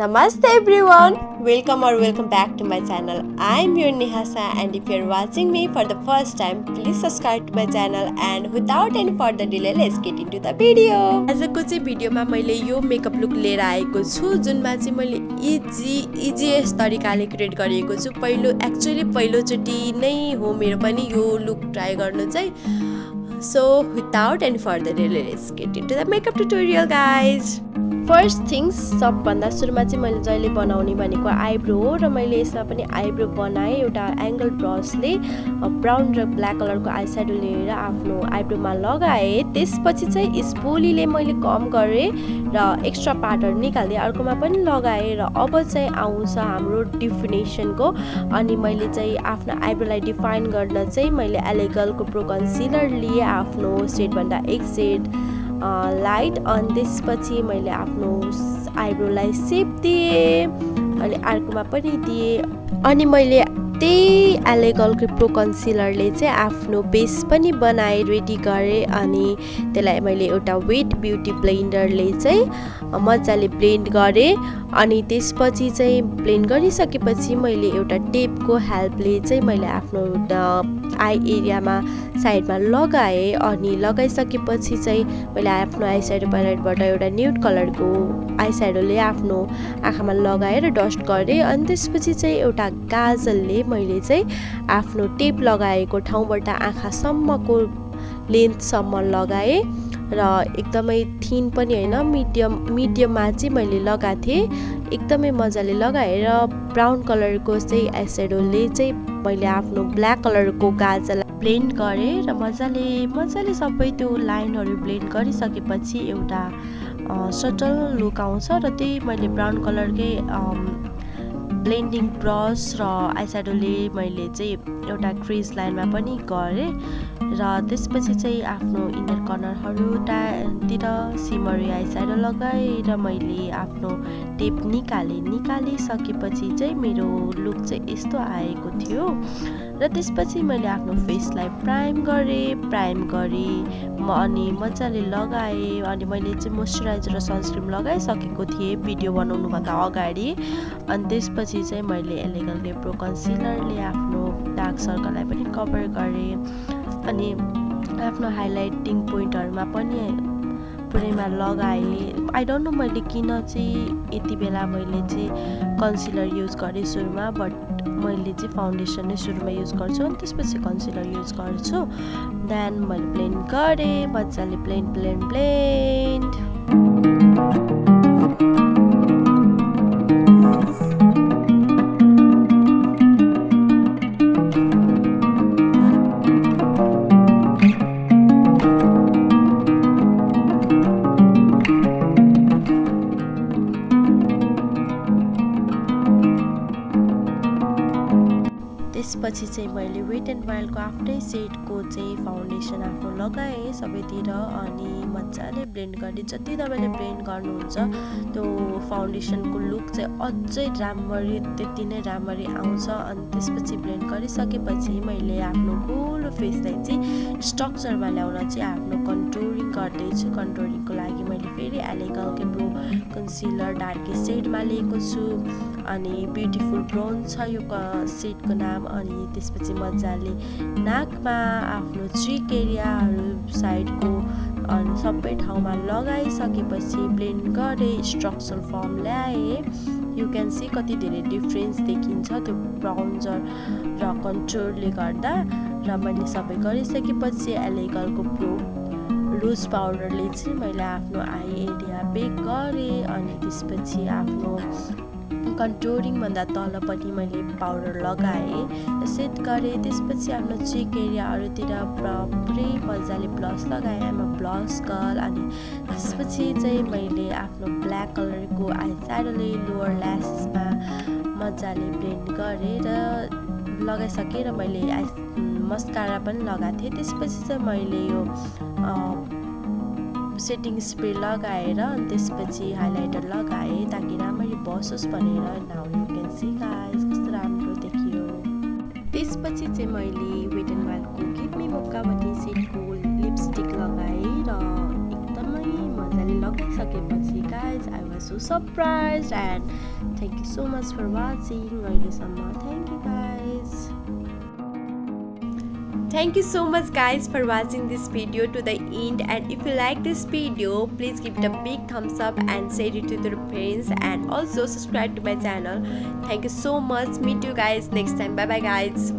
Namaste everyone, welcome back to my channel. I'm your Nihasa, and if you're watching me for the first time, please subscribe to my channel, and without any further delay, let's get into the video. आजको चाहिँ भिडियोमा मैले यो makeup look लिएर आएको छु जुनमा चाहिँ मैले इजिएस्ट तरिकाले क्रिएट गरेको छु। पहिलोचोटि नै हो मेरो पनि यो लुक ट्राई गर्नु चाहिँ। So without any further delay, let's get into the makeup tutorial guys. First things सबभन्दा सुरुमा चाहिँ मैले जहिले बनाउने भनेको आइब्रो हो र मैले यसमा पनि आइब्रो बनाएँ। एउटा एङ्गल ब्रसले ब्राउन र ब्ल्याक कलरको आई स्याडो लिएर आफ्नो आइब्रोमा लगाएँ। त्यसपछि चाहिँ स्पुलीले मैले कम गरेँ र एक्स्ट्रा पार्टहरू निकाल्दिएँ, अर्कोमा पनि लगाएँ र अब चाहिँ आउँछ हाम्रो डिफिनेसनको। अनि मैले चाहिँ आफ्नो आइब्रोलाई डिफाइन गर्न चाहिँ मैले एलेगलको प्रो कन्सिलर लिएँ, आफ्नो सेडभन्दा एक सेड लाइट। अनि त्यसपछि मैले आफ्नो आइब्रोलाई सेप दिएँ अनि अर्कोमा पनि दिएँ। अनि मैले त्यही एलेगलको प्रो कन्सिलरले चाहिँ आफ्नो बेस पनि बनाएँ, रेडी गरेँ। अनि त्यसलाई मैले एउटा वेट ब्युटी ब्लेन्डरले चाहिँ मजाले ब्लेन्ड गरेँ। अनि त्यसपछि चाहिँ ब्लेन्ड गरिसकेपछि मैले एउटा टेपको हेल्पले चाहिँ मैले आफ्नो आई एरियामा साइडमा लगाएँ। अनि लगाइसकेपछि चाहिँ मैले आफ्नो आई स्याडो प्यालेटबाट एउटा न्युड कलरको आई स्याडोले आफ्नो आँखामा लगाएर डस्ट गरेँ। अनि त्यसपछि चाहिँ एउटा काजलले मैले चाहिँ आफ्नो टेप लगाएको ठाउँबाट आँखासम्मको लेन्थसम्म लगाएँ र एकदमै थिन पनि होइन, मिडियममा चाहिँ मैले लगाएको थिएँ। एकदमै मजाले लगाएर ब्राउन कलरको चाहिँ आई स्याडोले चाहिँ मैले आफ्नो ब्ल्याक कलरको काजल ब्लेन्ड गरेँ र मजाले सबै त्यो लाइनहरू ब्लेन्ड गरिसकेपछि एउटा सटल लुक आउँछ। र त्यही मैले ब्राउन कलरकै ब्लेन्डिङ ब्रस र आई स्याडोले मैले चाहिँ एउटा क्रिज लाइनमा पनि गरेँ र त्यसपछि चाहिँ आफ्नो इनर कर्नरहरूतिर सिमरी आई स्याडो लगाएर मैले आफ्नो टेप निकालिसकेपछि चाहिँ मेरो लुक चाहिँ यस्तो आएको थियो। र त्यसपछि मैले आफ्नो फेसलाई प्राइम गरेँ अनि मजाले लगाएँ। अनि मैले चाहिँ मोइस्चराइजर र सनस्क्रिन लगाइसकेको थिएँ भिडियो बनाउनुभन्दा अगाडि। अनि त्यसपछि चाहिँ मैले एलेगलको प्रो कन्सिलरले आफ्नो डार्क सर्कललाई पनि कभर गरेँ। अनि आफ्नो हाइलाइटिङ पोइन्टहरूमा पनि पुरैमा लगाएँ। आई डोन्ट नो मैले किन चाहिँ यति बेला मैले चाहिँ कन्सिलर युज गरेँ सुरुमा, बट मैले चाहिँ फाउन्डेसन नै सुरुमा युज गर्छु अनि त्यसपछि कन्सिलर युज गर्छु। देन मैले ब्लेन्ड गरेँ, मजाले ब्लेन्ड। त्यसपछि चाहिँ मैले वेट एन्ड वाइल्डको आफ्नै सेडको चाहिँ फाउन्डेसन आफ्नो लगाएँ सबैतिर अनि मजाले ब्लेन्ड गरेँ। जति तपाईँले ब्लेन्ड गर्नुहुन्छ त्यो फाउन्डेसनको लुक चाहिँ अझै त्यति नै राम्ररी आउँछ। अनि त्यसपछि ब्लेन्ड गरिसकेपछि मैले आफ्नो गोलो फेसलाई चाहिँ स्ट्रक्चरमा ल्याउन चाहिँ आफ्नो कन्टुरिङ गर्दैछु। कन्टुरिङको लागि मैले फेरि एलेगलको प्रो कन्सिलर डार्क सेडमा लिएको छु अनि ब्युटिफुल ब्राउन छ यो सेडको नाम। अनि त्यसपछि मजाले नाकमा आफ्नो चिक एरियाहरू साइडको अनि सबै ठाउँमा लगाइसकेपछि ब्लेन्ड गरेँ, स्ट्रक्चरल फर्म ल्याएँ। यु क्यान सी कति धेरै डिफ्रेन्स देखिन्छ त्यो ब्राउन्जर र कन्टुरले गर्दा। र मैले सबै गरिसकेपछि एलेगलको प्रो लुज पाउडरले चाहिँ मैले आफ्नो आई एरिया बेक गरेँ। अनि त्यसपछि आफ्नो कन्टुरिङभन्दा तलपट्टि मैले पाउडर लगाएँ, सेट गरेँ। त्यसपछि आफ्नो चिक एरियाहरूतिर पुरै मजाले ब्लस लगाएँ, आमा ब्लस गर्ल। अनि त्यसपछि चाहिँ मैले आफ्नो ब्ल्याक कलरको आई स्याडोले लोवर ल्यासेसमा मजाले ब्लेन्ड गरेँ र लगाइसकेर मैले मस्कारा पनि लगाएको थिएँ। त्यसपछि चाहिँ मैले यो सेटिङ स्प्रे लगाएर अनि त्यसपछि हाइलाइटर लगाएँ ताकि राम्ररी बसोस् भनेर। Now you can see guys कस्तो राम्रो देखियो। त्यसपछि चाहिँ मैले वेट एन्ड वाइल्डको गिभ मी मोक्का भन्ने सेडको लिपस्टिक लगाएँ र एकदमै मजाले लगिसकेपछि guys I was so surprise and thank you so much for watching अहिलेसम्म thank you guys Thank you so much guys for watching this video to the end, and if you like this video please give it a big thumbs up and share it to your friends and also subscribe to my channel. Thank you so much. Meet you guys next time. Bye bye guys.